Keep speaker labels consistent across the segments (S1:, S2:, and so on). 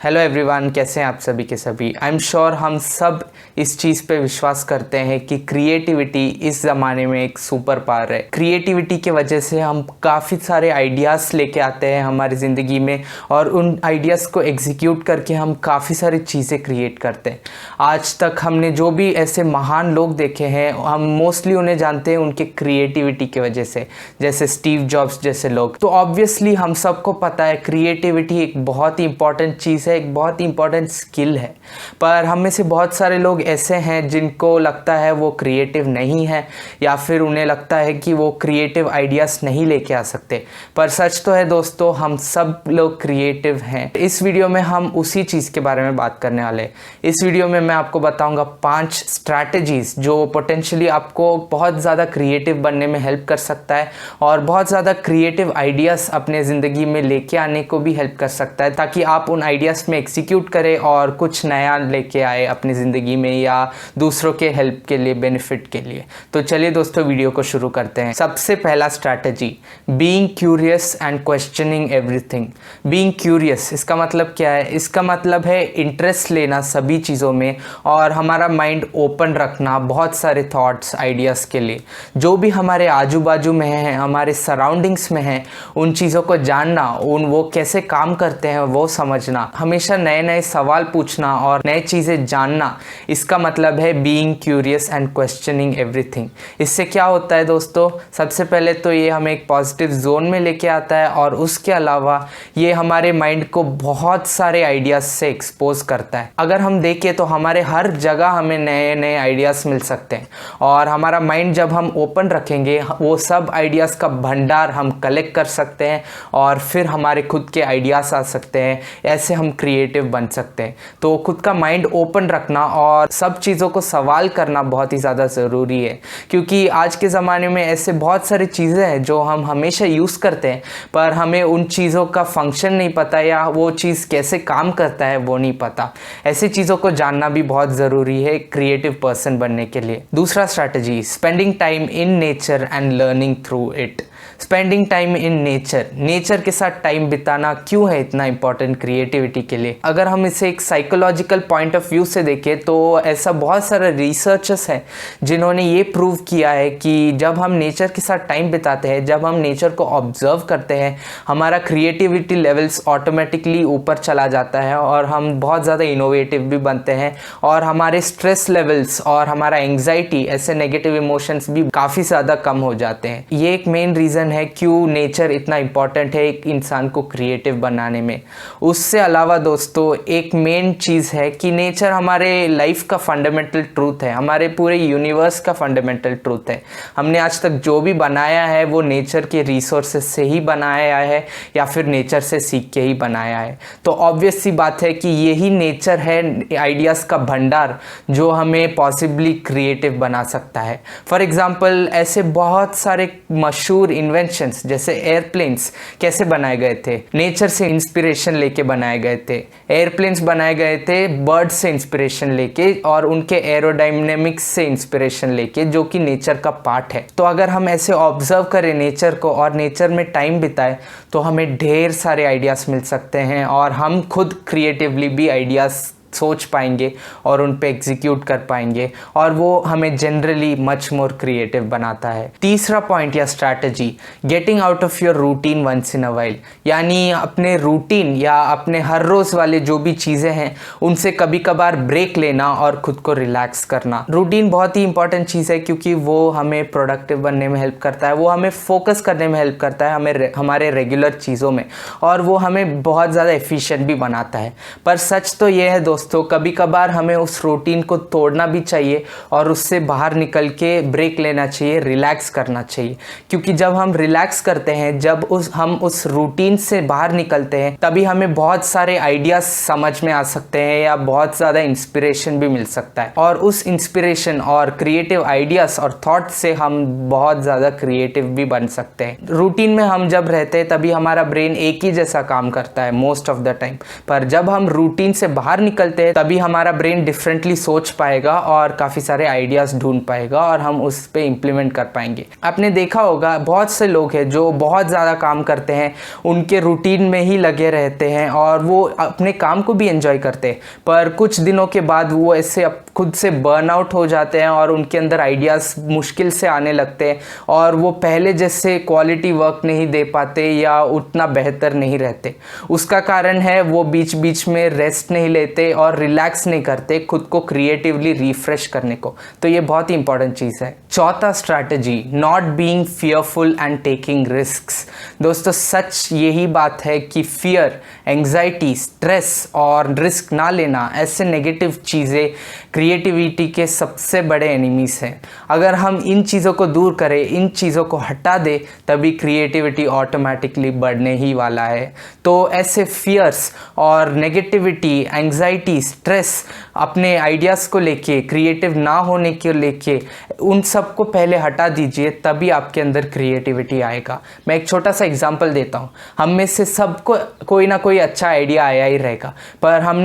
S1: Hello everyone, कैसे हैं आप सभी के सभी। आई एम श्योर हम सब इस चीज़ पे विश्वास करते हैं कि क्रिएटिविटी इस ज़माने में एक सुपर पावर है। क्रिएटिविटी के वजह से हम काफ़ी सारे आइडियाज़ लेके आते हैं हमारी ज़िंदगी में और उन आइडियाज़ को एग्जीक्यूट करके हम काफ़ी सारी चीज़ें क्रिएट करते हैं। आज तक हमने जो भी ऐसे महान लोग देखे हैं, हम मोस्टली उन्हें जानते हैं उनके क्रिएटिविटी की वजह से, जैसे स्टीव जॉब्स जैसे लोग। तो ऑब्वियसली हम सबको पता है क्रिएटिविटी एक बहुत ही इंपॉर्टेंट चीज़ है, एक बहुत ही इंपॉर्टेंट स्किल है। पर हम में से बहुत सारे लोग ऐसे हैं जिनको लगता है वो क्रिएटिव नहीं है, या फिर उन्हें लगता है कि वो क्रिएटिव आइडियाज़ नहीं लेके आ सकते। पर सच तो है दोस्तों, हम सब लोग क्रिएटिव हैं। इस वीडियो में हम उसी चीज़ के बारे में बात करने वाले हैं। इस वीडियो में मैं आपको बताऊंगा 5 स्ट्रैटेजीज जो पोटेंशियली आपको बहुत ज़्यादा क्रिएटिव बनने में हेल्प कर सकता है और बहुत ज़्यादा क्रिएटिव आइडियाज़ अपने ज़िंदगी में लेके आने को भी हेल्प कर सकता है, ताकि आप उन आइडियाज़ में एग्जीक्यूट करें और कुछ नया लेके आए अपनी ज़िंदगी में या दूसरों के हेल्प के लिए, बेनिफिट के लिए। तो चलिए दोस्तों, वीडियो को शुरू करते हैं। सबसे पहला strategy, being curious and questioning everything. Being curious, इसका मतलब क्या है? इसका मतलब है इंटरेस्ट लेना सभी चीज़ों में और हमारा माइंड ओपन रखना बहुत सारे थॉट्स, आइडियाज़ के लिए। जो भी हमारे आजू बाजू में है, हमारे सराउंडिंग्स में है, उन चीज़ों को जानना, वो कैसे काम करते हैं वो समझना, हमेशा नए नए सवाल पूछना और नए चीज़ें जानना। इसका मतलब है being curious and questioning everything. इससे क्या होता है दोस्तों? सबसे पहले तो ये हमें एक पॉजिटिव जोन में लेके आता है और उसके अलावा ये हमारे माइंड को बहुत सारे आइडियाज़ से एक्सपोज करता है। अगर हम देखें तो हमारे हर जगह हमें नए नए आइडियाज़ मिल सकते हैं और हमारा माइंड जब हम ओपन रखेंगे, वो सब आइडियाज़ का भंडार हम कलेक्ट कर सकते हैं और फिर हमारे खुद के आइडियाज़ आ सकते हैं। ऐसे हम क्रिएटिव बन सकते हैं। तो खुद का माइंड ओपन रखना और सब चीज़ों को सवाल करना बहुत ही ज़्यादा ज़रूरी है, क्योंकि आज के ज़माने में ऐसे बहुत सारी चीज़ें हैं जो हम हमेशा यूज़ करते हैं, पर हमें उन चीज़ों का फंक्शन नहीं पता या वो चीज़ कैसे काम करता है वो नहीं पता। ऐसी चीज़ों को जानना भी बहुत ज़रूरी है क्रिएटिव पर्सन बनने के लिए। दूसरा strategy, spending time in nature and learning through it. Spending time in nature, nature के साथ टाइम बिताना क्यों है इतना इंपॉर्टेंट क्रिएटिविटी के लिए? अगर हम इसे एक साइकोलॉजिकल पॉइंट ऑफ व्यू से देखें तो ऐसा बहुत सारे रिसर्चर्स हैं जिन्होंने ये प्रूव किया है कि जब हम नेचर के साथ टाइम बिताते हैं, जब हम नेचर को ऑब्जर्व करते हैं, हमारा क्रिएटिविटी लेवल्स ऑटोमेटिकली ऊपर चला जाता है और हम बहुत ज़्यादा इनोवेटिव भी बनते हैं और हमारे स्ट्रेस लेवल्स और हमारा एंग्जाइटी, ऐसे नेगेटिव इमोशंस भी काफ़ी ज़्यादा कम हो जाते हैं। ये एक मेन रीज़न है क्यों नेचर इतना इंपॉर्टेंट है एक इंसान को क्रिएटिव बनाने में। उससे अलावा दोस्तों एक मेन चीज़ है कि नेचर हमारे लाइफ का फंडामेंटल ट्रूथ है, हमारे पूरे यूनिवर्स का फंडामेंटल ट्रूथ है। हमने आज तक जो भी बनाया है वो नेचर के रिसोर्सेज से ही बनाया है या फिर नेचर से सीख के ही बनाया है। तो ऑब्वियस सी बात है कि यही नेचर है आइडियाज़ का भंडार जो हमें पॉसिबली क्रिएटिव बना सकता है। फॉर एग्जाम्पल, ऐसे बहुत सारे मशहूर इन्वेंशंस जैसे एयरप्लेन्स कैसे बनाए गए थे? नेचर से इंस्पिरेशन लेके बनाए गए थे। एयरप्लेन्स बनाए गए थे बर्ड्स से इंस्पिरेशन लेके और उनके एरोडायनेमिक्स से इंस्पिरेशन लेके, जो कि नेचर का पार्ट है। तो अगर हम ऐसे ऑब्जर्व करें नेचर को और नेचर में टाइम बिताए तो हमें ढेर सारे आइडियाज़ मिल सकते हैं और हम खुद क्रिएटिवली भी आइडियाज़ सोच पाएंगे और उन पे एग्जीक्यूट कर पाएंगे और वो हमें जनरली मच मोर क्रिएटिव बनाता है। तीसरा पॉइंट या strategy, getting out of your routine once in a while. यानी अपने रूटीन या अपने हर रोज़ वाले जो भी चीज़ें हैं उनसे कभी कभार ब्रेक लेना और खुद को रिलैक्स करना। रूटीन बहुत ही इंपॉर्टेंट चीज़ है क्योंकि वो हमें प्रोडक्टिव बनने में हेल्प करता है, वो हमें फोकस करने में हेल्प करता है हमारे रेगुलर चीज़ों में, और वो हमें बहुत ज़्यादा एफिशिएंट भी बनाता है। पर सच तो ये है दोस्तों, कभी कभार हमें उस रूटीन को तोड़ना भी चाहिए और उससे बाहर निकल के ब्रेक लेना चाहिए, रिलैक्स करना चाहिए। क्योंकि जब हम रिलैक्स करते हैं, जब हम उस रूटीन से बाहर निकलते हैं, तभी हमें बहुत सारे आइडियाज समझ में आ सकते हैं या बहुत ज़्यादा इंस्पिरेशन भी मिल सकता है और उस इंस्पिरेशन और क्रिएटिव आइडियाज और थॉट से हम बहुत ज़्यादा क्रिएटिव भी बन सकते हैं। रूटीन में हम जब रहते हैं तभी हमारा ब्रेन एक ही जैसा काम करता है मोस्ट ऑफ द टाइम, पर जब हम रूटीन से बाहर निकल निकलते हैं तभी हमारा ब्रेन डिफरेंटली सोच पाएगा और काफ़ी सारे आइडियाज़ ढूंढ पाएगा और हम उस पर इम्प्लीमेंट कर पाएंगे। आपने देखा होगा बहुत से लोग हैं जो बहुत ज़्यादा काम करते हैं, उनके रूटीन में ही लगे रहते हैं और वो अपने काम को भी एंजॉय करते हैं, पर कुछ दिनों के बाद वो ऐसे खुद से बर्नआउट हो जाते हैं और उनके अंदर आइडियाज़ मुश्किल से आने लगते हैं और वो पहले जैसे क्वालिटी वर्क नहीं दे पाते या उतना बेहतर नहीं रहते। उसका कारण है वो बीच बीच में रेस्ट नहीं लेते और रिलैक्स नहीं करते खुद को क्रिएटिवली रिफ्रेश करने को। तो ये बहुत ही इंपॉर्टेंट चीज़ है। चौथा strategy, not being fearful and taking risks. दोस्तों सच यही बात है कि फियर, एंग्जाइटी, स्ट्रेस और रिस्क ना लेना, ऐसे नेगेटिव चीज़ें क्रिएटिविटी के सबसे बड़े एनिमीज हैं। अगर हम इन चीज़ों को दूर करें, इन चीज़ों को हटा दें, तभी क्रिएटिविटी ऑटोमेटिकली बढ़ने ही वाला है। तो ऐसे फियर्स और नेगेटिविटी, एंग्जाइटी, स्ट्रेस अपने आइडियाज़ को लेके, क्रिएटिव ना होने के लेके, उन सब को पहले हटा दीजिए, तभी आपके अंदर क्रिएटिविटी आएगा। मैं एक छोटा सा एग्जांपल देता हूँ। हम में से सबको कोई ना कोई अच्छा आइडिया आया ही रहेगा, पर हम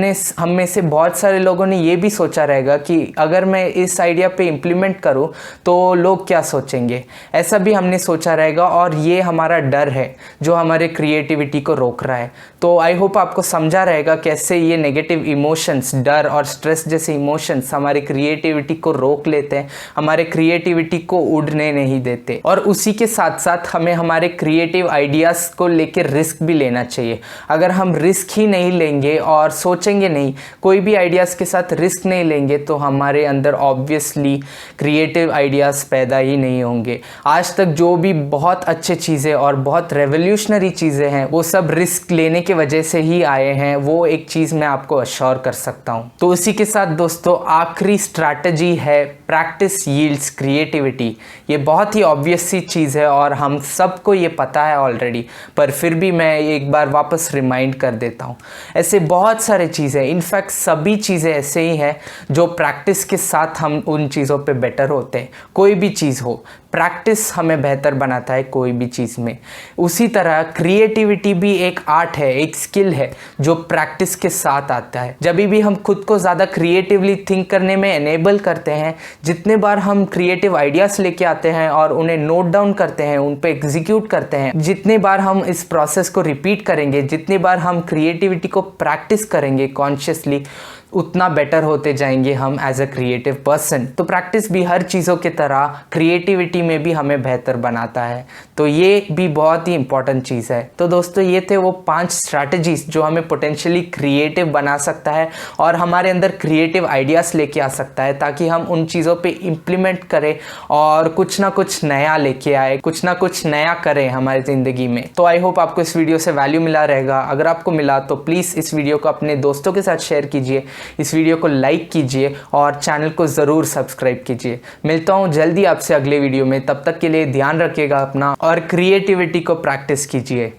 S1: में से बहुत सारे लोगों ने ये भी सोचा रहेगा कि अगर मैं इस आइडिया पे इम्प्लीमेंट करूँ तो लोग क्या सोचेंगे, ऐसा भी हमने सोचा रहेगा और ये हमारा डर है जो हमारे क्रिएटिविटी को रोक रहा है। तो आई होप आपको समझा रहेगा कैसे ये नेगेटिव इमोशंस, डर और स्ट्रेस जैसे इमोशंस हमारे क्रिएटिविटी को रोक लेते हैं, हमारे क्रिएटिविटी को उड़ने नहीं देते। और उसी के साथ साथ हमें हमारे क्रिएटिव आइडियाज़ को लेकर रिस्क भी लेना चाहिए। अगर हम रिस्क ही नहीं लेंगे और सोचेंगे नहीं, कोई भी आइडियाज़ के साथ रिस्क नहीं लेंगे, तो हमारे अंदर ऑब्वियसली क्रिएटिव आइडियाज़ पैदा ही नहीं होंगे। आज तक जो भी बहुत अच्छे चीज़ें और बहुत रेवोल्यूशनरी चीज़ें हैं, वो सब रिस्क लेने के वजह से ही आए हैं। वो एक चीज़ मैं आपको अश्योर कर सकता हूँ। तो इसी के साथ दोस्तों आखिरी स्ट्रैटेजी है प्रैक्टिस यील्ड्स क्रिएटिविटी। ये बहुत ही ऑब्वियस सी चीज़ है और हम सबको ये पता है ऑलरेडी, पर फिर भी मैं एक बार वापस रिमाइंड कर देता हूँ। ऐसे बहुत सारे चीज़ें, इनफैक्ट सभी चीज़ें ऐसे ही हैं जो प्रैक्टिस के साथ हम उन चीज़ों पे बेटर होते हैं। कोई भी चीज़ हो, प्रैक्टिस हमें बेहतर बनाता है कोई भी चीज़ में। उसी तरह क्रिएटिविटी भी एक आर्ट है, एक स्किल है जो प्रैक्टिस के साथ आता है। जब भी हम खुद को ज़्यादा क्रिएटिवली थिंक करने में एनेबल करते हैं, जितने बार हम क्रिएटिव आइडियाज़ लेके आते हैं और उन्हें नोट डाउन करते हैं, उन पे एग्जीक्यूट करते हैं, जितने बार हम इस प्रोसेस को रिपीट करेंगे, जितनी बार हम क्रिएटिविटी को प्रैक्टिस करेंगे कॉन्शियसली, उतना बेटर होते जाएंगे हम एज अ क्रिएटिव पर्सन। तो प्रैक्टिस भी हर चीज़ों की तरह क्रिएटिविटी में भी हमें बेहतर बनाता है। तो ये भी बहुत ही इंपॉर्टेंट चीज़ है। तो दोस्तों ये थे वो 5 स्ट्रैटेजीज जो हमें पोटेंशियली क्रिएटिव बना सकता है और हमारे अंदर क्रिएटिव आइडियाज़ लेके आ सकता है, ताकि हम उन चीज़ों पे इम्प्लीमेंट करें और कुछ ना कुछ नया लेके आए, कुछ ना कुछ नया करें हमारी ज़िंदगी में। तो आई होप आपको इस वीडियो से वैल्यू मिला रहेगा। अगर आपको मिला तो प्लीज़ इस वीडियो को अपने दोस्तों के साथ शेयर कीजिए, इस वीडियो को लाइक कीजिए और चैनल को ज़रूर सब्सक्राइब कीजिए। मिलता हूँ जल्दी आपसे अगले वीडियो में। तब तक के लिए ध्यान रखिएगा अपना और क्रिएटिविटी को प्रैक्टिस कीजिए।